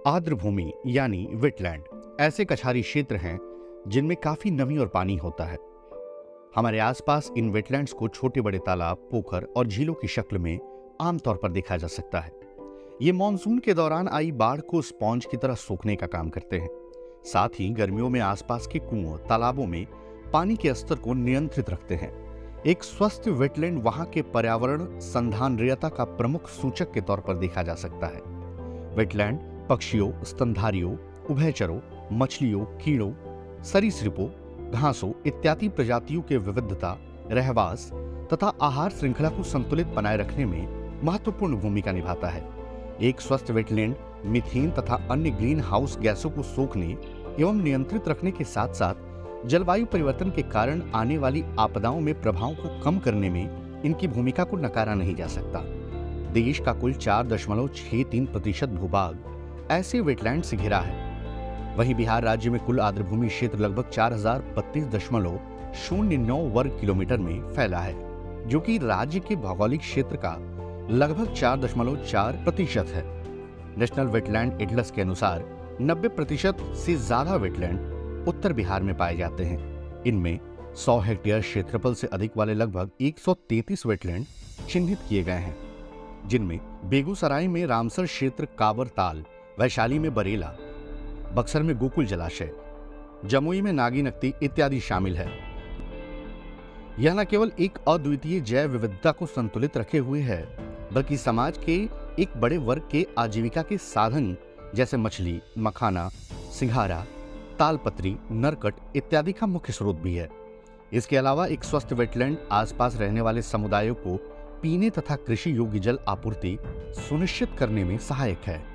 आर्द्र भूमि यानी वेटलैंड ऐसे कछारी क्षेत्र हैं जिनमें काफी नमी और पानी होता है। हमारे आसपास इन वेटलैंड्स को छोटे बड़े तालाब, पोखर और झीलों की शक्ल में आमतौर पर देखा जा सकता है। ये मानसून के दौरान आई बाढ़ को स्पॉन्ज की तरह सोखने का काम करते हैं। साथ ही गर्मियों में आसपास के कुओं, तालाबों में पानी के स्तर को नियंत्रित रखते हैं। एक स्वस्थ वेटलैंड वहां के पर्यावरण संधारणीयता का प्रमुख सूचक के तौर पर देखा जा सकता है। वेटलैंड पक्षियों, स्तनधारियों, उभयचरों, मछलियों, कीड़ों, सरीसृपों, घासों इत्यादि प्रजातियों के विविधता, रहवास तथा आहार श्रृंखला को संतुलित बनाए रखने में महत्वपूर्ण भूमिका निभाता है। एक स्वस्थ वेटलैंड मीथेन तथा अन्य ग्रीन हाउस गैसों को सोखने एवं नियंत्रित रखने के साथ साथ जलवायु परिवर्तन के कारण आने वाली आपदाओं में प्रभाव को कम करने में इनकी भूमिका को नकारा नहीं जा सकता। देश का कुल 4.63% भूभाग ऐसे वेटलैंड से घिरा है। वहीं बिहार राज्य में कुल आर्द्र भूमि क्षेत्र लगभग 4032.09 वर्ग किलोमीटर में फैला है, जो कि राज्य के भौगोलिक क्षेत्र का लगभग 4.4% है। नेशनल वेटलैंड एटलस के अनुसार 90% से ज्यादा वेटलैंड उत्तर बिहार में पाए जाते हैं। इनमें 100 हेक्टेयर क्षेत्रफल से अधिक वाले लगभग 133 वेटलैंड चिन्हित किए गए हैं, जिनमें बेगूसराय में रामसर क्षेत्र, काबर ताल, वैशाली में बरेला, बक्सर में गोकुल जलाशय, जमुई में नागी नकती इत्यादि शामिल है। यह न केवल एक अद्वितीय जैव विविधता को संतुलित रखे हुए है, बल्कि समाज के एक बड़े वर्ग के आजीविका के साधन जैसे मछली, मखाना, सिंघारा, तालपत्री, नरकट इत्यादि का मुख्य स्रोत भी है। इसके अलावा एक स्वस्थ वेटलैंड आसपास रहने वाले समुदायों को पीने तथा कृषि योग्य जल आपूर्ति सुनिश्चित करने में सहायक है।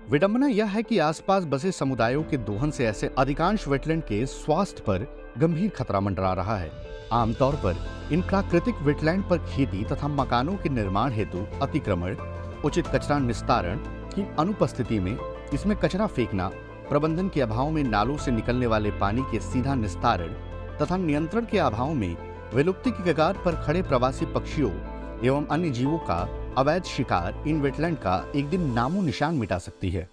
विडंबना यह है कि आसपास बसे समुदायों के दोहन से ऐसे अधिकांश वेटलैंड के स्वास्थ्य पर गंभीर खतरा मंडरा रहा है। आमतौर पर इन प्राकृतिक वेटलैंड पर खेती तथा मकानों के निर्माण हेतु अतिक्रमण, उचित कचरा निस्तारण की अनुपस्थिति में इसमें कचरा फेंकना, प्रबंधन के अभाव में नालों से निकलने वाले पानी के सीधा निस्तारण तथा नियंत्रण के अभाव में विलुप्ति की कगार पर खड़े प्रवासी पक्षियों एवं अन्य जीवों का अवैध शिकार इन वेटलैंड का एक दिन नामो निशान मिटा सकती है।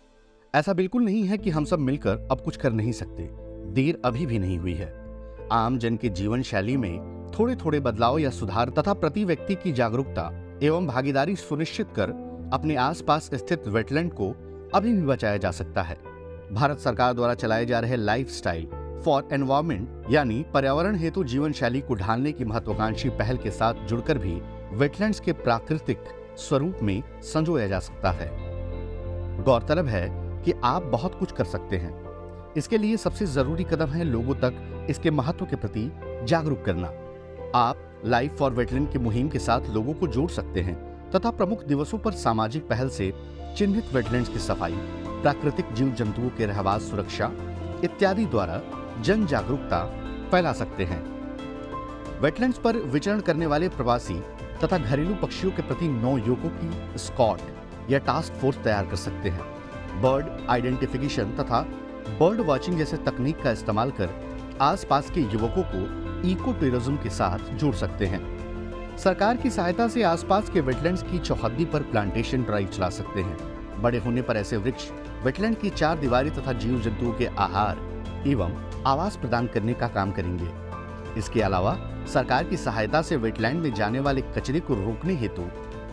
ऐसा बिल्कुल नहीं है कि हम सब मिलकर अब कुछ कर नहीं सकते। देर अभी भी नहीं हुई है। आम जन के जीवन शैली में थोड़े थोड़े बदलाव या सुधार तथा प्रति व्यक्ति की जागरूकता एवं भागीदारी सुनिश्चित कर अपने आसपास स्थित वेटलैंड को अभी भी बचाया जा सकता है। भारत सरकार द्वारा चलाए जा रहे लाइफस्टाइल फॉर एनवायरमेंट यानी पर्यावरण हेतु जीवन शैली को ढालने की महत्वाकांक्षी पहल के साथ जुड़कर भी वेटलैंड्स के प्राकृतिक स्वरूप में संजोया जा सकता है। गौरतलब है कि आप बहुत कुछ कर सकते हैं। इसके लिए सबसे जरूरी कदम है लोगों तक इसके महत्व के प्रति जागरूक करना। आप लाइफ फॉर वेटलैंड की मुहिम के साथ लोगों को जोड़ सकते हैं तथा प्रमुख दिवसों पर सामाजिक पहल से चिन्हित वेटलैंड्स की सफाई, प्राकृतिक जीव जंतुओं के रहवास सुरक्षा इत्यादि द्वारा जन जागरूकता फैला सकते हैं। वेटलैंड्स पर विचरण करने वाले प्रवासी तथा घरेलू पक्षियों के प्रति 9 युवकों की स्क्वाड या टास्क फोर्स तैयार कर सकते हैं। बर्ड आइडेंटिफिकेशन तथा बर्ड वॉचिंग जैसे तकनीक का इस्तेमाल कर आसपास के युवकों को इको टूरिज्म के साथ जोड़ सकते हैं। सरकार की सहायता से आसपास के वेटलैंड्स की चौहद्दी पर प्लांटेशन ड्राइव चला सकते हैं। बड़े होने पर ऐसे वृक्ष वेटलैंड की चार दीवारी तथा जीव जंतुओं के आहार एवं आवास प्रदान करने का काम करेंगे। इसके अलावा सरकार की सहायता से वेटलैंड में जाने वाले कचरे को रोकने हेतु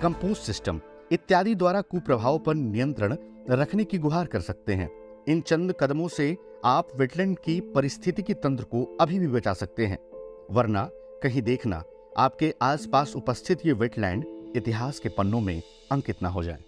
कंपोस्ट सिस्टम इत्यादि द्वारा कुप्रभावों पर नियंत्रण रखने की गुहार कर सकते हैं। इन चंद कदमों से आप वेटलैंड की पारिस्थितिकी तंत्र को अभी भी बचा सकते हैं, वरना कहीं देखना आपके आसपास उपस्थित ये वेटलैंड इतिहास के पन्नों में अंकित न हो जाए।